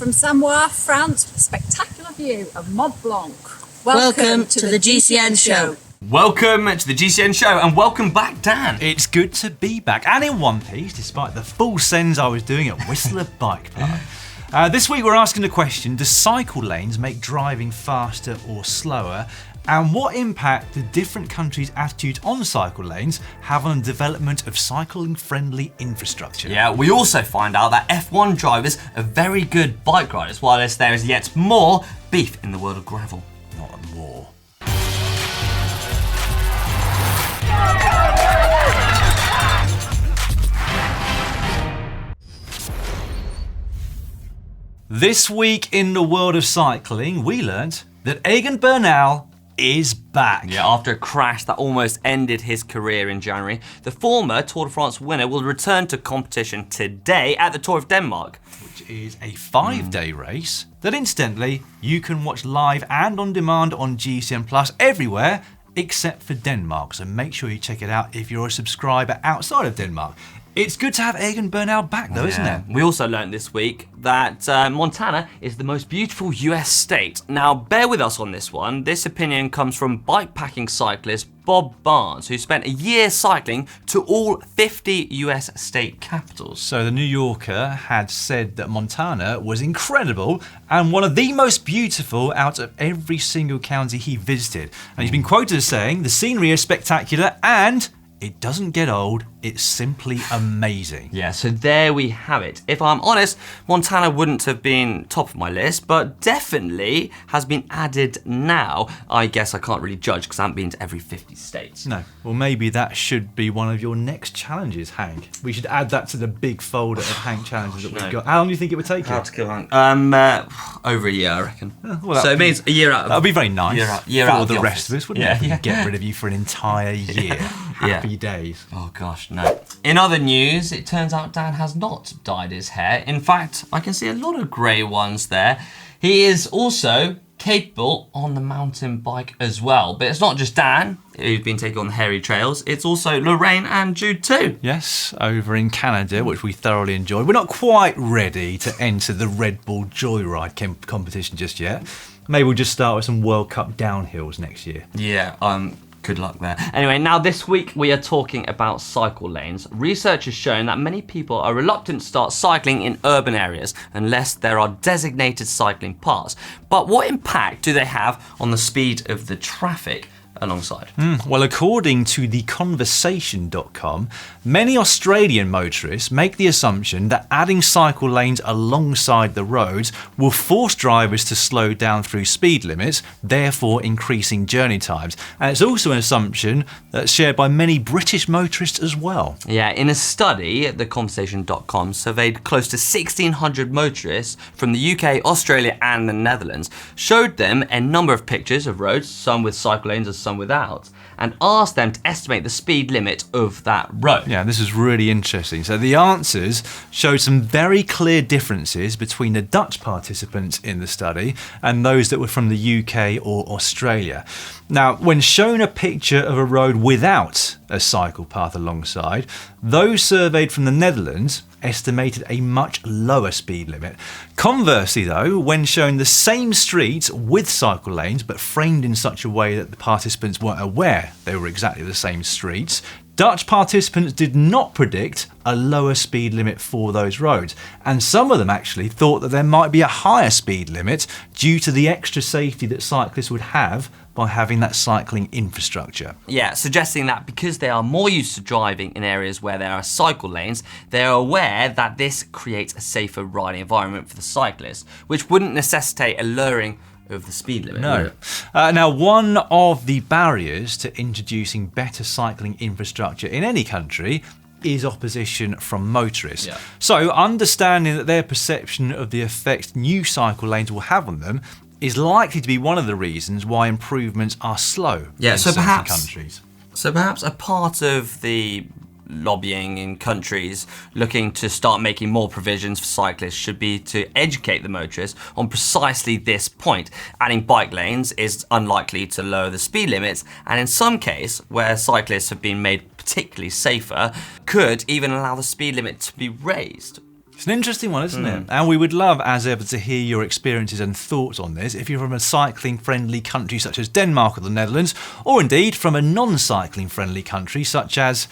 from Samoa, France, with a spectacular view of Mont Blanc. Welcome to the GCN show. Welcome to the GCN show, and welcome back, Dan. It's good to be back, and in one piece, despite the full sends I was doing at Whistler Bike Park. This week we're asking the question, do cycle lanes make driving faster or slower? And what impact do different countries' attitudes on cycle lanes have on the development of cycling-friendly infrastructure? Yeah, we also find out that F1 drivers are very good bike riders, whilst there is yet more beef in the world of gravel. Not more. This week in the world of cycling, we learnt that Egan Bernal is back. Yeah, after a crash that almost ended his career in January, the former Tour de France winner will return to competition today at the Tour of Denmark. Which is a 5-day race that incidentally you can watch live and on demand on GCN Plus everywhere except for Denmark. So make sure you check it out if you're a subscriber outside of Denmark. It's good to have Egan Bernal back though, isn't it? We also learned this week that Montana is the most beautiful US state. Now, bear with us on this one. This opinion comes from bikepacking cyclist Bob Barnes, who spent a year cycling to all 50 US state capitals. So the New Yorker had said that Montana was incredible and one of the most beautiful out of every single county he visited. And he's been quoted as saying, the scenery is spectacular and it doesn't get old, it's simply amazing. Yeah, so there we have it. If I'm honest, Montana wouldn't have been top of my list, but definitely has been added now. I guess I can't really judge because I haven't been to every 50 states. No, well maybe that should be one of your next challenges, Hank. We should add that to the big folder of Hank challenges that we've got. How long do you think it would take you? How to kill Hank? Over a year, I reckon. Well, so it means a year out of... That would be very nice year for out of the the rest of us, wouldn't it? Yeah. Get rid of you for an entire year. Happy days. Oh gosh, no. In other news, it turns out Dan has not dyed his hair. In fact, I can see a lot of grey ones there. He is also capable on the mountain bike as well. But it's not just Dan who's been taking on the hairy trails, it's also Lorraine and Jude too. Yes, over in Canada, which we thoroughly enjoyed. We're not quite ready to enter the Red Bull Joyride competition just yet. Maybe we'll just start with some World Cup downhills next year. Yeah, good luck there. Anyway, now this week we are talking about cycle lanes. Research has shown that many people are reluctant to start cycling in urban areas unless there are designated cycling paths. But what impact do they have on the speed of the traffic alongside? Well, according to theconversation.com, many Australian motorists make the assumption that adding cycle lanes alongside the roads will force drivers to slow down through speed limits, therefore increasing journey times. And it's also an assumption that's shared by many British motorists as well. Yeah, in a study, theconversation.com surveyed close to 1,600 motorists from the UK, Australia and the Netherlands, showed them a number of pictures of roads, some with cycle lanes and some without, and asked them to estimate the speed limit of that road. Yeah, this is really interesting. So the answers showed some very clear differences between the Dutch participants in the study and those that were from the UK or Australia. Now, when shown a picture of a road without a cycle path alongside, those surveyed from the Netherlands estimated a much lower speed limit. Conversely though, when shown the same streets with cycle lanes but framed in such a way that the participants weren't aware they were exactly the same streets, Dutch participants did not predict a lower speed limit for those roads, and some of them actually thought that there might be a higher speed limit due to the extra safety that cyclists would have by having that cycling infrastructure. Yeah, suggesting that because they are more used to driving in areas where there are cycle lanes, they are aware that this creates a safer riding environment for the cyclists, which wouldn't necessitate a lowering of the speed limit. No. Now, one of the barriers to introducing better cycling infrastructure in any country is opposition from motorists. Yeah. So understanding that their perception of the effect new cycle lanes will have on them is likely to be one of the reasons why improvements are slow in certain countries. So perhaps a part of the lobbying in countries looking to start making more provisions for cyclists should be to educate the motorists on precisely this point. Adding bike lanes is unlikely to lower the speed limits, and in some case, where cyclists have been made particularly safer, could even allow the speed limit to be raised. It's an interesting one, isn't it? And we would love, as ever, to hear your experiences and thoughts on this. If you're from a cycling-friendly country such as Denmark or the Netherlands, or indeed from a non-cycling-friendly country such as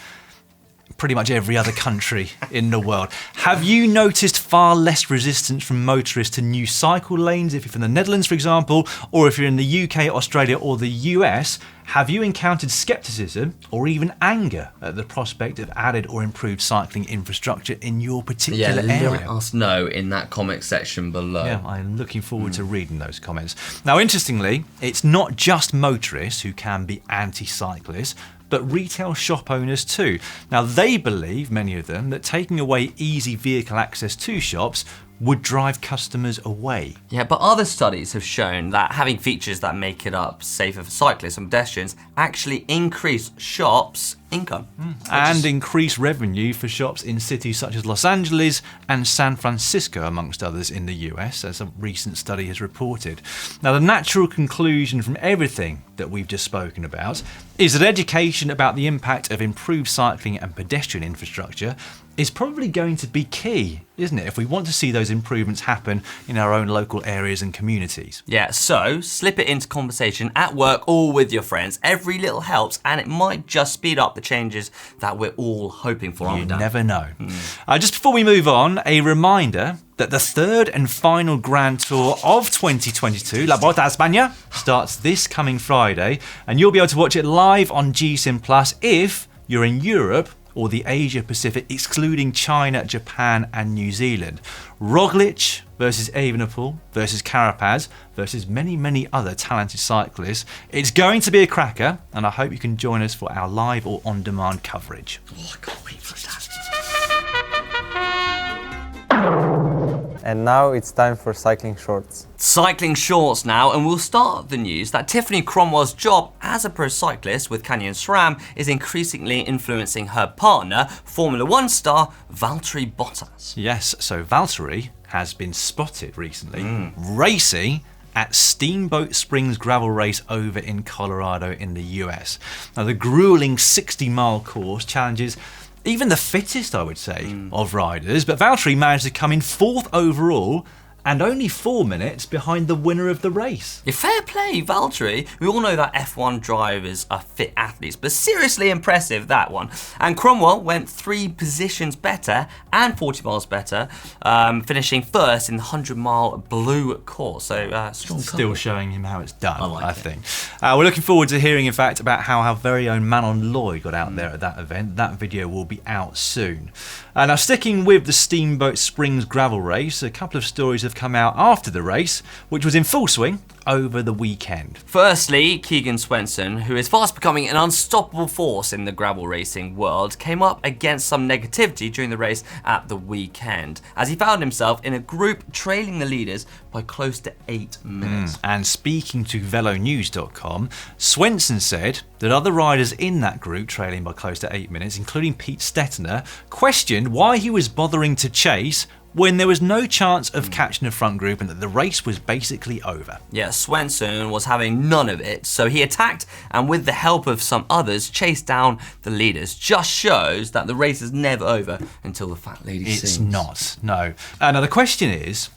pretty much every other country in the world. Have you noticed far less resistance from motorists to new cycle lanes if you're from the Netherlands, for example, or if you're in the UK, Australia or the US? Have you encountered scepticism or even anger at the prospect of added or improved cycling infrastructure in your particular area? Let us know in that comment section below. Yeah, I'm looking forward to reading those comments. Now, interestingly, it's not just motorists who can be anti-cyclists, but retail shop owners too. Now, they believe, many of them, that taking away easy vehicle access to shops would drive customers away. Yeah, but other studies have shown that having features that make it up safer for cyclists and pedestrians actually increase shops' income. And increase revenue for shops in cities such as Los Angeles and San Francisco, amongst others in the US, as a recent study has reported. Now, the natural conclusion from everything that we've just spoken about is that education about the impact of improved cycling and pedestrian infrastructure is probably going to be key, isn't it, if we want to see those improvements happen in our own local areas and communities. Yeah, so slip it into conversation at work or with your friends. Every little helps, and it might just speed up the changes that we're all hoping for. You never know. Just before we move on, a reminder that the third and final Grand Tour of 2022, La Vuelta a España, starts this coming Friday, and you'll be able to watch it live on GCN Plus if you're in Europe or the Asia Pacific, excluding China, Japan and New Zealand. Roglic versus Evenepoel versus Carapaz versus many, many other talented cyclists. It's going to be a cracker, and I hope you can join us for our live or on-demand coverage. Oh, I can't wait for that. And now it's time for cycling shorts. Cycling shorts now, and we'll start the news that Tiffany Cromwell's job as a pro cyclist with Canyon SRAM is increasingly influencing her partner, Formula One star Valtteri Bottas. Yes, so Valtteri has been spotted recently racing at Steamboat Springs gravel race over in Colorado in the US. Now, the grueling 60-mile course challenges even the fittest, I would say, of riders, but Valtteri managed to come in 4th overall and only 4 minutes behind the winner of the race. Yeah, fair play, Valtteri. We all know that F1 drivers are fit athletes, but seriously impressive, that one. And Cromwell went 3 positions better and 40 miles better, finishing first in the 100-mile blue course. So strong Still cover. showing him how it's done, like I it. think. We're looking forward to hearing, in fact, about how our very own Manon Lloyd got out there at that event. That video will be out soon. Now, sticking with the Steamboat Springs gravel race, a couple of stories have come out after the race, which was in full swing over the weekend. Firstly, Keegan Swenson, who is fast becoming an unstoppable force in the gravel racing world, came up against some negativity during the race at the weekend, as he found himself in a group trailing the leaders by close to 8 minutes. And speaking to velonews.com, Swenson said that other riders in that group, trailing by close to 8 minutes, including Pete Stettiner, questioned why he was bothering to chase when there was no chance of catching the front group and that the race was basically over. Yeah, Swenson was having none of it, so he attacked and with the help of some others chased down the leaders. Just shows that the race is never over until the fat lady sings. It's not, no. Now the question is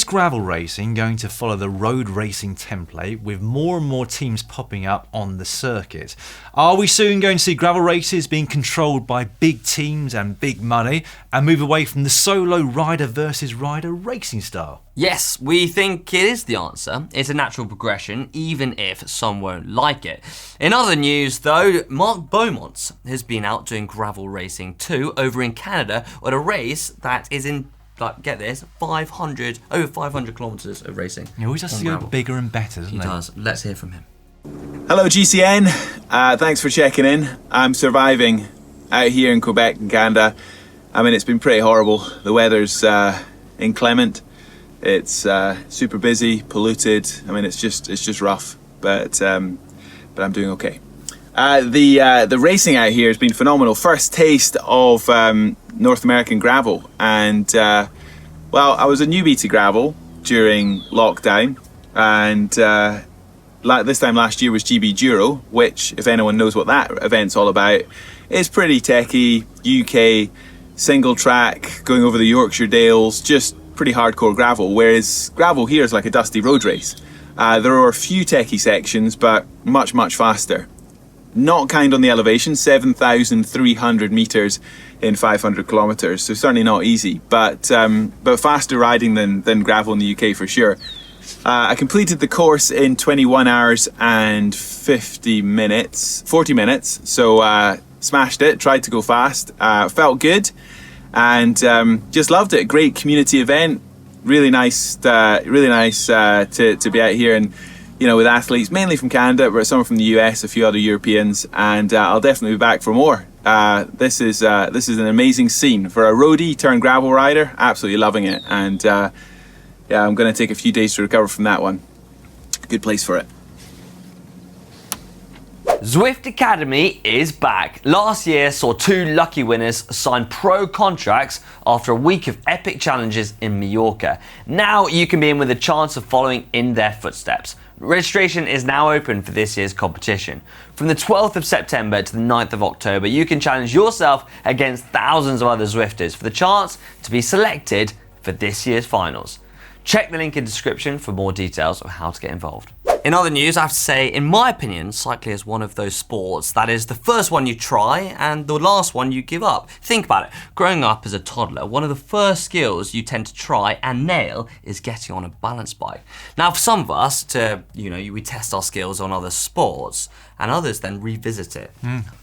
gravel racing going to follow the road racing template with more and more teams popping up on the circuit? Are we soon going to see gravel races being controlled by big teams and big money and move away from the solo rider versus rider racing style? Yes, we think it is the answer. It's a natural progression, even if some won't like it. In other news though, Mark Beaumont has been out doing gravel racing too over in Canada at a race that is in, like, get this, over 500 kilometres of racing. He always has to go bigger and better, doesn't he? He does. Let's hear from him. Hello GCN, thanks for checking in. I'm surviving out here in Quebec and Canada. I mean, it's been pretty horrible. The weather's inclement. It's super busy, polluted. I mean, it's just rough, but I'm doing okay. The racing out here has been phenomenal. First taste of North American gravel, and well, I was a newbie to gravel during lockdown, and this time last year was GB Duro, which, if anyone knows what that event's all about, is pretty techy, UK single track, going over the Yorkshire Dales, just pretty hardcore gravel, whereas gravel here is like a dusty road race. There are a few techie sections, but much, much faster. Not kind on the elevation, 7,300 metres in 500 kilometres, so certainly not easy, but faster riding than gravel in the UK for sure. I completed the course in 21 hours and 40 minutes, so smashed it, tried to go fast, felt good, and just loved it. Great community event, really nice to be out here and, you know, with athletes mainly from Canada, but some from the US, a few other Europeans, and I'll definitely be back for more. This is an amazing scene for a roadie turned gravel rider. Absolutely loving it, and yeah, I'm going to take a few days to recover from that one. Good place for it. Zwift Academy is back. Last year saw 2 lucky winners sign pro contracts after a week of epic challenges in Mallorca. Now you can be in with a chance of following in their footsteps. Registration is now open for this year's competition. From the 12th of September to the 9th of October, you can challenge yourself against thousands of other Zwifters for the chance to be selected for this year's finals. Check the link in the description for more details of how to get involved. In other news, I have to say, in my opinion, cycling is one of those sports that is the first one you try and the last one you give up. Think about it. Growing up as a toddler, one of the first skills you tend to try and nail is getting on a balance bike. Now, for some of us, we test our skills on other sports, and others then revisit it.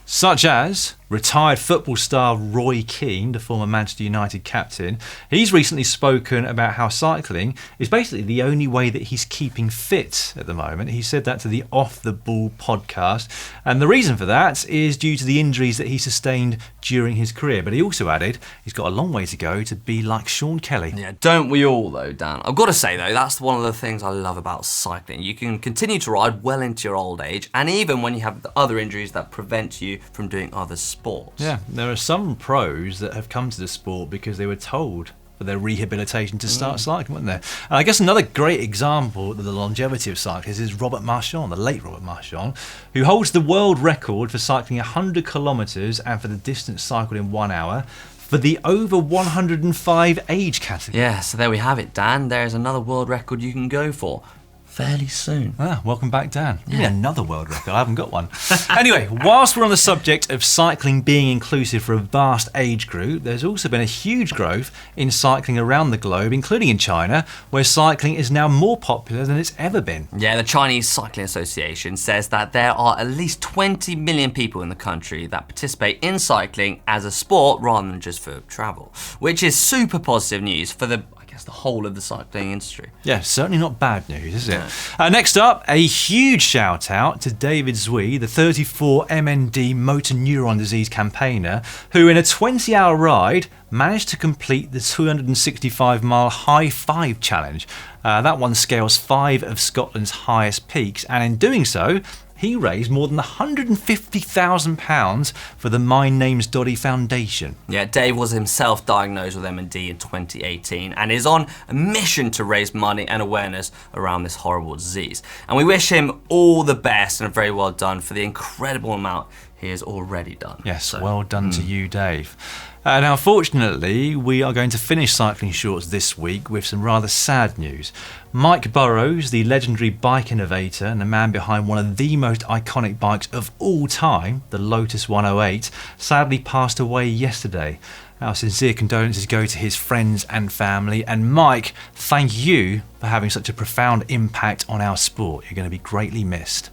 Such as retired football star Roy Keane, the former Manchester United captain. He's recently spoken about how cycling is basically the only way that he's keeping fit at the moment. He said that to the Off the Ball podcast, and the reason for that is due to the injuries that he sustained during his career. But he also added he's got a long way to go to be like Sean Kelly. Yeah, don't we all though, Dan? I've got to say though, that's one of the things I love about cycling. You can continue to ride well into your old age, and even when you have the other injuries that prevent you from doing other sports. Yeah, there are some pros that have come to the sport because they were told for their rehabilitation to start cycling, weren't there? And I guess another great example of the longevity of cyclists is Robert Marchand, the late Robert Marchand, who holds the world record for cycling 100 kilometres and for the distance cycled in 1 hour for the over 105 age category. Yeah, so there we have it, Dan. There's another world record you can go for fairly soon. Welcome back, Dan. Yeah, another world record. I haven't got one. Anyway, whilst we're on the subject of cycling being inclusive for a vast age group, there's also been a huge growth in cycling around the globe, including in China, where cycling is now more popular than it's ever been. Yeah, the Chinese Cycling Association says that there are at least 20 million people in the country that participate in cycling as a sport rather than just for travel, which is super positive news for the whole of the cycling industry. Yeah, certainly not bad news, is it? No. Next up, a huge shout out to David Zwi, the 34 MND motor neuron disease campaigner, who in a 20-hour ride managed to complete the 265-mile High Five challenge. That one scales 5 of Scotland's highest peaks, and in doing so, he raised more than £150,000 for the My Name's Doddy Foundation. Yeah, Dave was himself diagnosed with MND in 2018 and is on a mission to raise money and awareness around this horrible disease. And we wish him all the best and very well done for the incredible amount he has already done. Yes, well done to you, Dave. Now, fortunately, we are going to finish Cycling Shorts this week with some rather sad news. Mike Burrows, the legendary bike innovator and the man behind one of the most iconic bikes of all time, the Lotus 108, sadly passed away yesterday. Our sincere condolences go to his friends and family. And Mike, thank you for having such a profound impact on our sport. You're going to be greatly missed.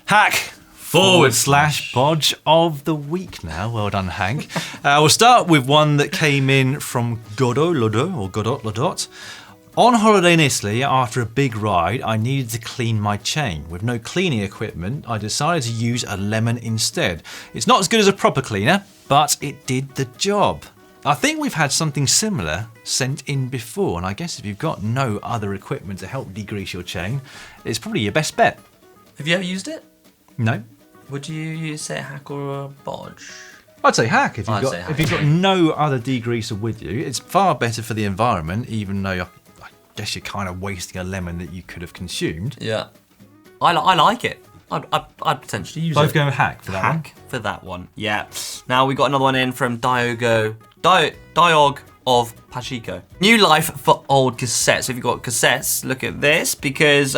Hack / Bodge of the week now. Well done, Hank. We'll start with one that came in from Godot Lodot. On holiday in Italy, after a big ride, I needed to clean my chain. With no cleaning equipment, I decided to use a lemon instead. It's not as good as a proper cleaner, but it did the job. I think we've had something similar sent in before, and I guess if you've got no other equipment to help degrease your chain, it's probably your best bet. Have you ever used it? No. Would you say a hack or a bodge? I'd say hack if you've got no other degreaser with you. It's far better for the environment, even though I guess you're kind of wasting a lemon that you could have consumed. Yeah. I like it. I'd potentially use Both it. going with hack for that one. Hack for that one. Yeah. Now we got another one in from Diog of Pachico. New life for old cassettes. So if you've got cassettes, look at this, because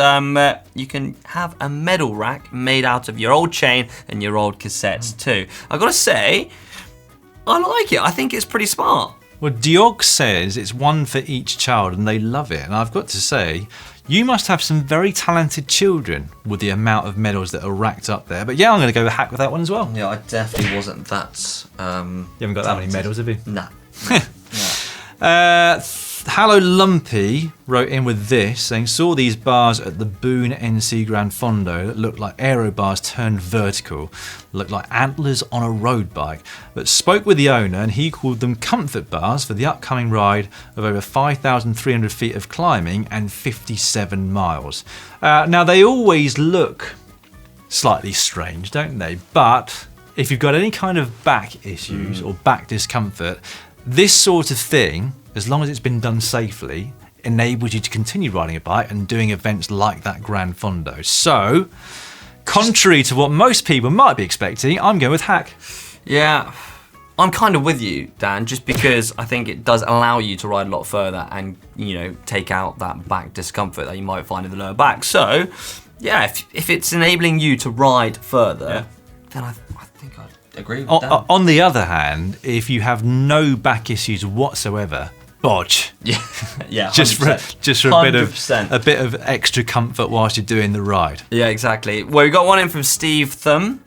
you can have a medal rack made out of your old chain and your old cassettes too. I've got to say, I like it. I think it's pretty smart. Well, Diog says it's one for each child and they love it. And I've got to say, you must have some very talented children with the amount of medals that are racked up there. But yeah, I'm going to go with hack with that one as well. Yeah, I definitely wasn't that. You haven't got that many medals, have you? Nah. Hallow Lumpy wrote in with this, saying, saw these bars at the Boone NC Gran Fondo that looked like aero bars turned vertical, looked like antlers on a road bike, but spoke with the owner and he called them comfort bars for the upcoming ride of over 5,300 feet of climbing and 57 miles. Now they always look slightly strange, don't they? But if you've got any kind of back issues or back discomfort, this sort of thing, as long as it's been done safely, enables you to continue riding a bike and doing events like that Gran Fondo. So, contrary to what most people might be expecting, I'm going with hack. Yeah, I'm kind of with you, Dan, just because I think it does allow you to ride a lot further and, you know, take out that back discomfort that you might find in the lower back. So, yeah, if it's enabling you to ride further, then I think I'd agree with that. On the other hand, if you have no back issues whatsoever, bodge. Yeah, just for 100%. a bit of extra comfort whilst you're doing the ride. Yeah, exactly. Well, we got one in from Steve Thumb.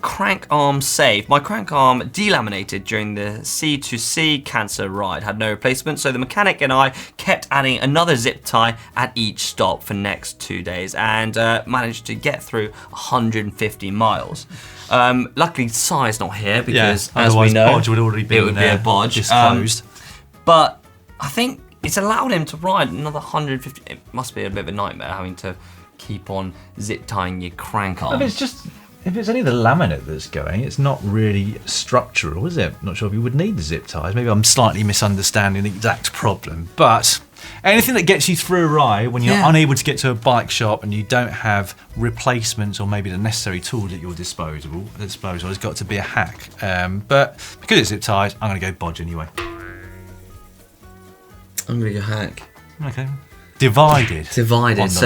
Crank arm saved. My crank arm delaminated during the C2C cancer ride. Had no replacement, so the mechanic and I kept adding another zip tie at each stop for next 2 days and managed to get through 150 miles. Luckily, Si's not here because, as we know, Bodge would already be it would be a bodge. disclosed. But I think it's allowed him to ride another 150. It must be a bit of a nightmare having to keep on zip tying your crank arm. If it's only the laminate that's going, it's not really structural, is it? Not sure if you would need the zip ties. Maybe I'm slightly misunderstanding the exact problem. But anything that gets you through a ride when you're unable to get to a bike shop and you don't have replacements or maybe the necessary tools at your disposal has got to be a hack. But because it's zip ties, I'm going to go bodge anyway. I'm going to go hack. Okay. Divided. So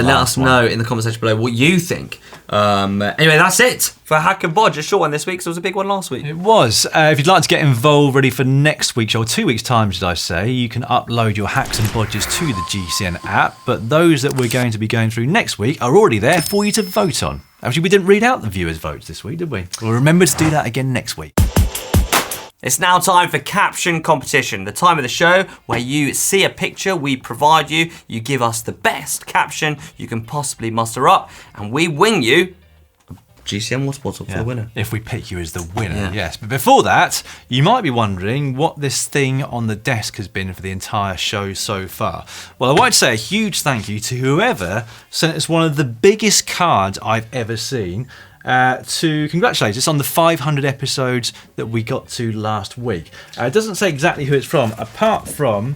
let us know in the comment section below what you think. Anyway, that's it for Hack and Bodge. A short one this week, so it was a big one last week. It was. If you'd like to get involved ready for next week, or 2 weeks' time, should I say, you can upload your hacks and bodges to the GCN app. But those that we're going to be going through next week are already there for you to vote on. Actually, we didn't read out the viewers' votes this week, did we? Well, remember to do that again next week. It's now time for Caption Competition, the time of the show where you see a picture we provide you, you give us the best caption you can possibly muster up, and we wing you a GCN water bottle for the winner. If we pick you as the winner, yes. But before that, you might be wondering what this thing on the desk has been for the entire show so far. Well, I wanted to say a huge thank you to whoever sent us one of the biggest cards I've ever seen. To congratulate us on the 500 episodes that we got to last week. It doesn't say exactly who it's from, apart from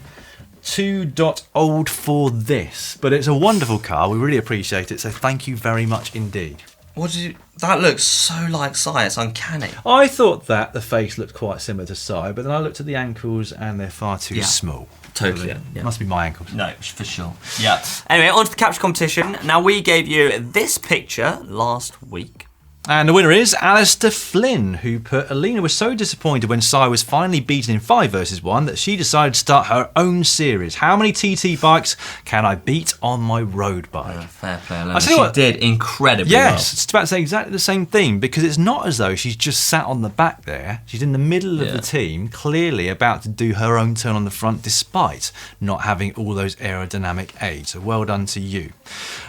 2.old for this, but it's a wonderful card. We really appreciate it, so thank you very much indeed. That looks so like Si, it's uncanny. I thought that the face looked quite similar to Si, but then I looked at the ankles and they're far too small. Totally. Yeah. Must be my ankles. No, for sure. Yeah. Anyway, on to the caption competition. Now, we gave you this picture last week. And the winner is Alistair Flynn, who put, Alina was so disappointed when Si was finally beaten in 5 versus 1 that she decided to start her own series. How many TT bikes can I beat on my road bike? Fair play, Alina. She did incredibly well. Yes, it's about to say exactly the same thing, because it's not as though she's just sat on the back there. She's in the middle of the team, clearly about to do her own turn on the front, despite not having all those aerodynamic aids. So well done to you.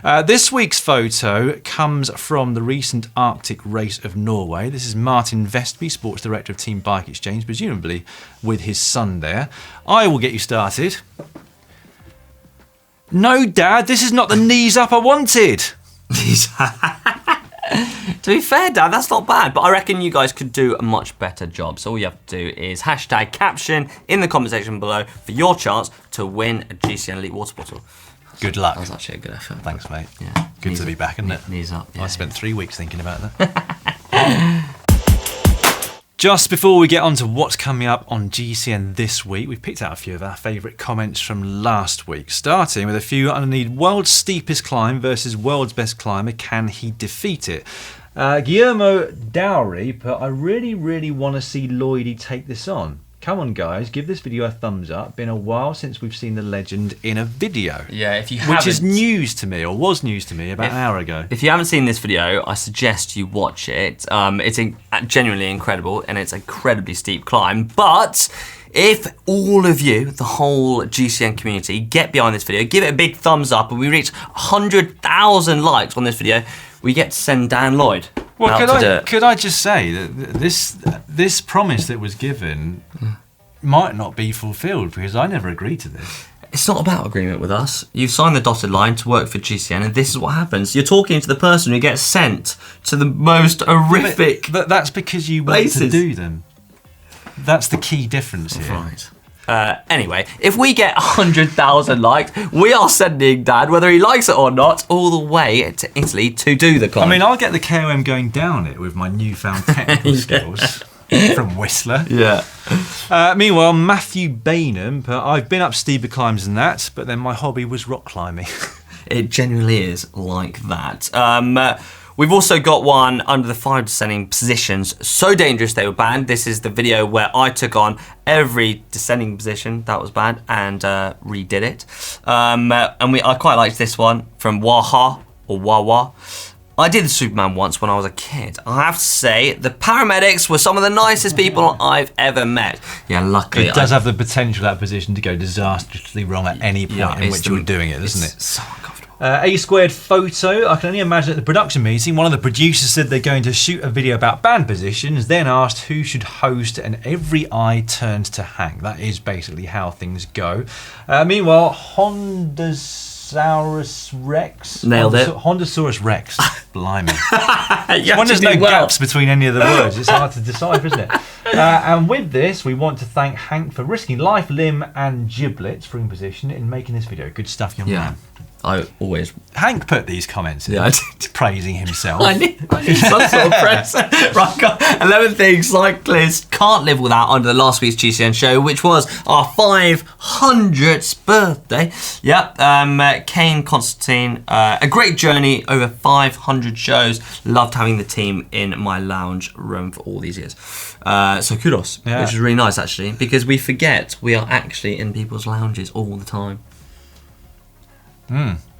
This week's photo comes from the recent Arctic race of Norway. This is Martin Vestby, Sports Director of Team Bike Exchange, presumably with his son there. I will get you started. No, Dad, this is not the knees up I wanted. To be fair, Dad, that's not bad, but I reckon you guys could do a much better job. So all you have to do is hashtag caption in the comment section below for your chance to win a GCN Elite water bottle. Good luck. That was actually a good effort. Thanks, mate. Yeah. Good to be back, isn't it? Knees up. Yeah, I spent 3 weeks thinking about that. Just before we get on to what's coming up on GCN this week, we've picked out a few of our favourite comments from last week, starting with a few underneath world's steepest climb versus world's best climber. Can he defeat it? Guillermo Dowry, but I really want to see Lloydie take this on. Come on, guys, give this video a thumbs up. Been a while since we've seen the legend in a video. Yeah, if you haven't... Which is news to me, or was news to me about an hour ago. If you haven't seen this video, I suggest you watch it. It's genuinely incredible, and it's an incredibly steep climb. But if all of you, the whole GCN community, get behind this video, give it a big thumbs up, and we reach 100,000 likes on this video, we get to send Dan Lloyd. Well, could I just say that this promise that was given might not be fulfilled, because I never agreed to this. It's not about agreement with us. You've signed the dotted line to work for GCN, and this is what happens. You're talking to the person who gets sent to the most horrific But that's because you want places to do them. That's the key difference here. Right. Anyway, if we get 100,000 likes, we are sending Dad, whether he likes it or not, all the way to Italy to do the climb. I mean, I'll get the KOM going down it with my newfound technical skills from Whistler. Yeah. Meanwhile, Matthew Bainham, I've been up steeper climbs than that, but then my hobby was rock climbing. It genuinely is like that. We've also got one under the 5 descending positions, so dangerous they were banned. This is the video where I took on every descending position that was banned and redid it. I quite liked this one from Waha or Wawa. I did the Superman once when I was a kid. I have to say, the paramedics were some of the nicest people I've ever met. Yeah, luckily. It does have the potential, that position, to go disastrously wrong at any point in which you're doing it, doesn't it? So uncomfortable. A-squared photo. I can only imagine at the production meeting, one of the producers said they're going to shoot a video about band positions, then asked who should host, and every eye turned to Hank. That is basically how things go. Meanwhile, Hondosaurus Rex. Nailed it. Hondosaurus Rex. Blimey. Yeah, when there's no gaps between any of the words, it's hard to decipher, isn't it? And with this, we want to thank Hank for risking life, limb, and giblets for position in making this video. Good stuff, young man. I always... Hank put these comments in, praising himself. I need some sort of press. Right, 11 things cyclists can't live without under the last week's GCN show, which was our 500th birthday. Yep, Kane Constantine, a great journey, over 500 shows. Loved having the team in my lounge room for all these years. So kudos, which is really nice actually, because we forget we are actually in people's lounges all the time.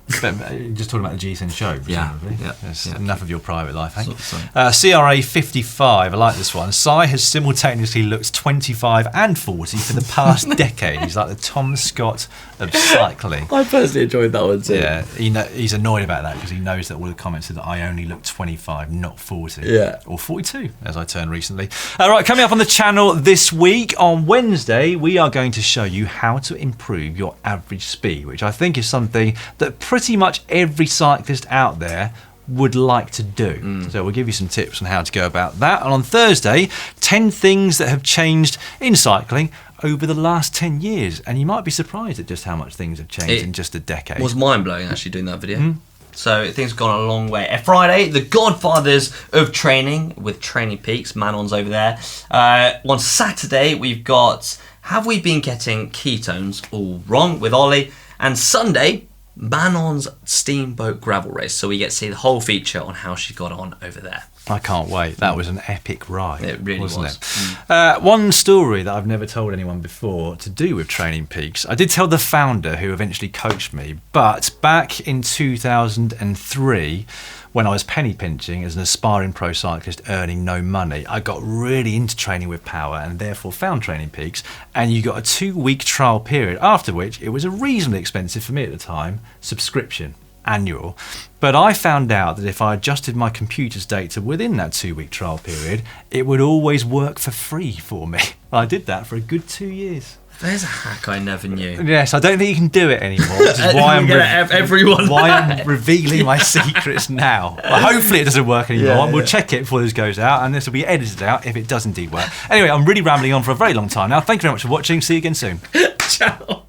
Just talking about the GCN show, presumably. Yeah. Enough of your private life, Hank. Sorry. CRA 55, I like this one. Cy has simultaneously looked 25 and 40 for the past decade. He's like the Tom Scott of cycling. I personally enjoyed that one too. Yeah, he's annoyed about that because he knows that all the comments said that I only look 25, not 40. Yeah. Or 42, as I turned recently. All right, coming up on the channel this week, on Wednesday, we are going to show you how to improve your average speed, which I think is something that pretty much every cyclist out there would like to do. So we'll give you some tips on how to go about that. And on Thursday, 10 things that have changed in cycling over the last 10 years. And you might be surprised at just how much things have changed in just a decade. It was mind-blowing actually doing that video. So things have gone a long way. Friday, the godfathers of training with Training Peaks, Manon's over there. On Saturday, we've got Have We Been Getting Ketones All Wrong with Ollie. And Sunday, Manon's Steamboat Gravel Race. So we get to see the whole feature on how she got on over there. I can't wait. That was an epic ride. It really wasn't was. it? One story that I've never told anyone before to do with Training Peaks. I did tell the founder who eventually coached me, but back in 2003, when I was penny pinching as an aspiring pro cyclist earning no money, I got really into training with power and therefore found Training Peaks, and you got a 2-week trial period, after which it was a reasonably expensive, for me at the time, subscription, annual. But I found out that if I adjusted my computer's data within that 2-week trial period, it would always work for free for me. I did that for a good 2 years. There's a hack I never knew. Yes, I don't think you can do it anymore, which is why I'm revealing my secrets now. Well, hopefully it doesn't work anymore. We'll check it before this goes out, and this will be edited out if it does indeed work. Anyway, I'm really rambling on for a very long time now. Thank you very much for watching. See you again soon. Ciao.